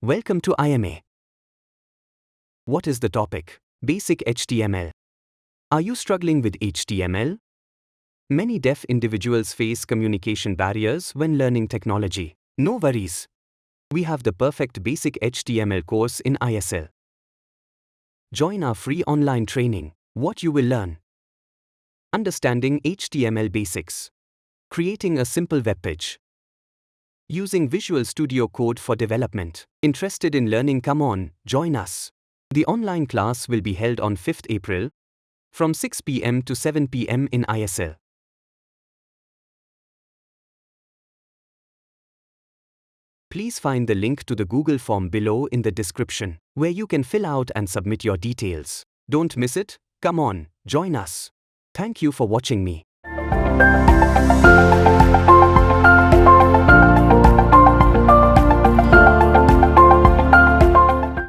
Welcome to IMA. What is the topic? Basic HTML. Are you struggling with HTML? Many deaf individuals face communication barriers when learning technology. No worries. We have the perfect basic HTML course in ISL. Join our free online training. What you will learn: understanding HTML basics, creating a simple webpage, using Visual Studio Code for development. Interested in learning? Come on, join us. The online class will be held on 5th April from 6 p.m. to 7 p.m. in ISL. Please find the link to the Google form below in the description, where you can fill out and submit your details. Don't miss it. Come on, join us. Thank you for watching me.